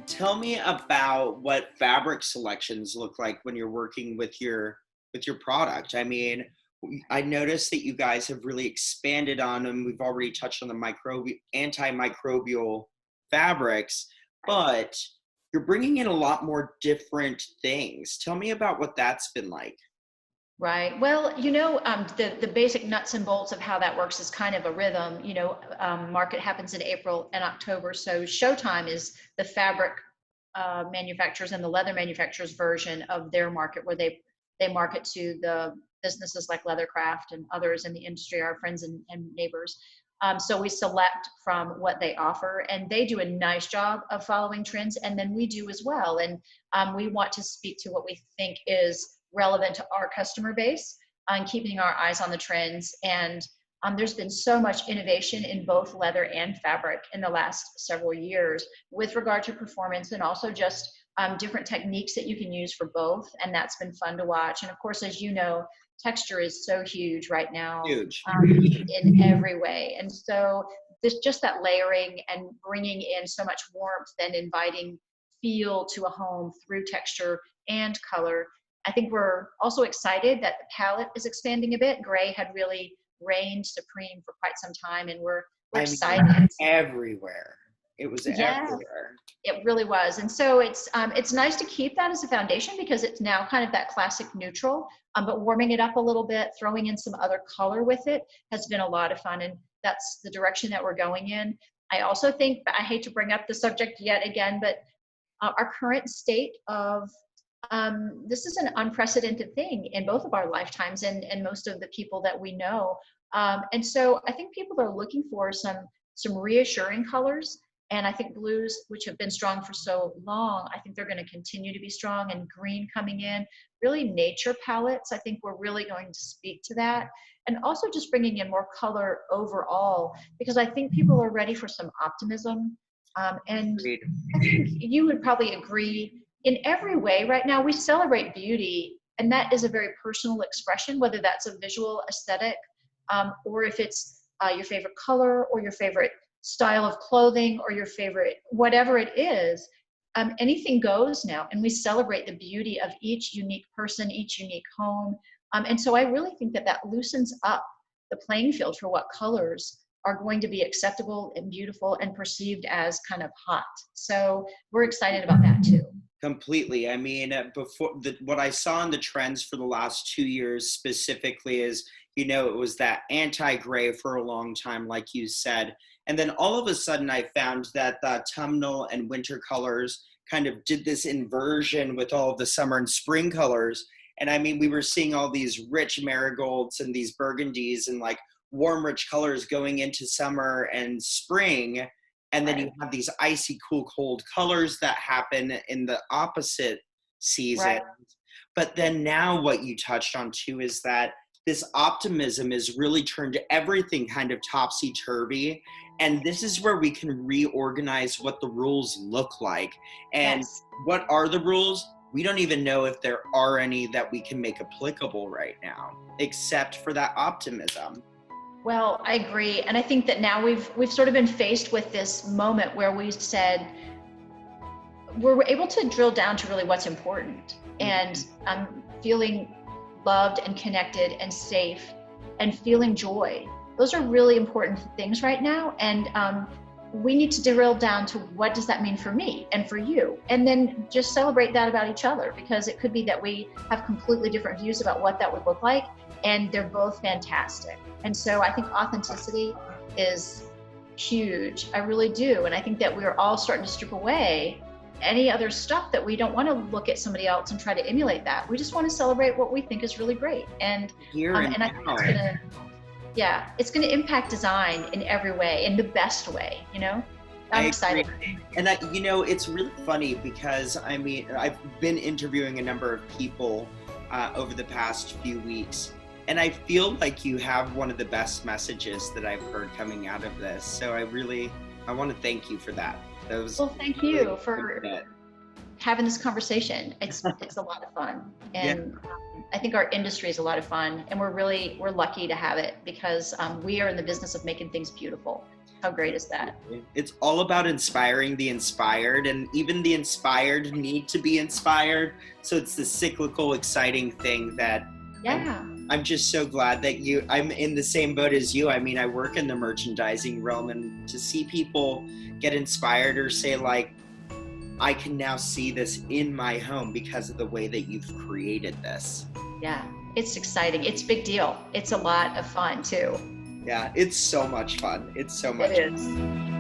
Tell me about what fabric selections look like when you're working with your product. I mean, I noticed that you guys have really expanded on them. We've already touched on the antimicrobial fabrics, but you're bringing in a lot more different things. Tell me about what that's been like. Right. Well, the basic nuts and bolts of how that works is kind of a rhythm. Market happens in April and October. So Showtime is the fabric manufacturers and the leather manufacturers version of their market, where they market to the businesses like Leathercraft and others in the industry, our friends and neighbors. So we select from what they offer, and they do a nice job of following trends, and then we do as well. And we want to speak to what we think is relevant to our customer base and keeping our eyes on the trends. And there's been so much innovation in both leather and fabric in the last several years with regard to performance, and also just different techniques that you can use for both. And that's been fun to watch. And of course, as you know, texture is so huge right now, Huge. in every way. And so just that layering and bringing in so much warmth and inviting feel to a home through texture and color. I think we're also excited that the palette is expanding a bit. Gray had really reigned supreme for quite some time, and we're I excited. mean, everywhere. It was Yeah, everywhere. it really was. And so it's nice to keep that as a foundation, because it's now kind of that classic neutral, but warming it up a little bit, throwing in some other color with it has been a lot of fun. And that's the direction that we're going in. I also think, I hate to bring up the subject yet again, but our current state of this is an unprecedented thing in both of our lifetimes, and most of the people that we know. And so I think people are looking for some reassuring colors. And I think blues, which have been strong for so long, I think they're going to continue to be strong, and green coming in, really nature palettes. I think we're really going to speak to that. And also just bringing in more color overall, because I think people are ready for some optimism. And Agreed. I think you would probably agree, in every way right now, we celebrate beauty, and that is a very personal expression, whether that's a visual aesthetic, or if it's your favorite color, or your favorite style of clothing, or your favorite, whatever it is, anything goes now. And we celebrate the beauty of each unique person, each unique home. And so I really think that loosens up the playing field for what colors are going to be acceptable and beautiful and perceived as kind of hot. So we're excited about that too. Completely. I mean, what I saw in the trends for the last 2 years specifically is, it was that anti-gray for a long time, like you said. And then all of a sudden I found that the autumnal and winter colors kind of did this inversion with all of the summer and spring colors. And I mean, we were seeing all these rich marigolds and these burgundies and like warm, rich colors going into summer and spring. And then you have these icy, cool, cold colors that happen in the opposite season. Right. But then now what you touched on too is that this optimism is really turned everything kind of topsy-turvy. And this is where we can reorganize what the rules look like. And Yes. what are the rules? We don't even know if there are any that we can make applicable right now, except for that optimism. Well, I agree. And I think that now we've sort of been faced with this moment where we said, we're able to drill down to really what's important. And I'm feeling loved and connected and safe and feeling joy. Those are really important things right now. And we need to drill down to, what does that mean for me and for you? And then just celebrate that about each other, because it could be that we have completely different views about what that would look like, and they're both fantastic. And so I think authenticity is huge. I really do. And I think that we're all starting to strip away any other stuff that we don't want to look at somebody else and try to emulate that. We just want to celebrate what we think is really great. And and I think it's gonna impact design in every way, in the best way. I'm excited. And it's really funny because I mean, I've been interviewing a number of people over the past few weeks, and I feel like you have one of the best messages that I've heard coming out of this. So I want to thank you for that. Well, thank you for having this conversation. It's a lot of fun, and I think our industry is a lot of fun, and we're lucky to have it because we are in the business of making things beautiful. How great is that? It's all about inspiring the inspired, and even the inspired need to be inspired. So it's the cyclical, exciting thing that I'm just so glad that I'm in the same boat as you. I mean, I work in the merchandising realm, and to see people get inspired or say like, I can now see this in my home because of the way that you've created this. Yeah, it's exciting. It's a big deal. It's a lot of fun too. Yeah, it's so much fun. It's so much fun.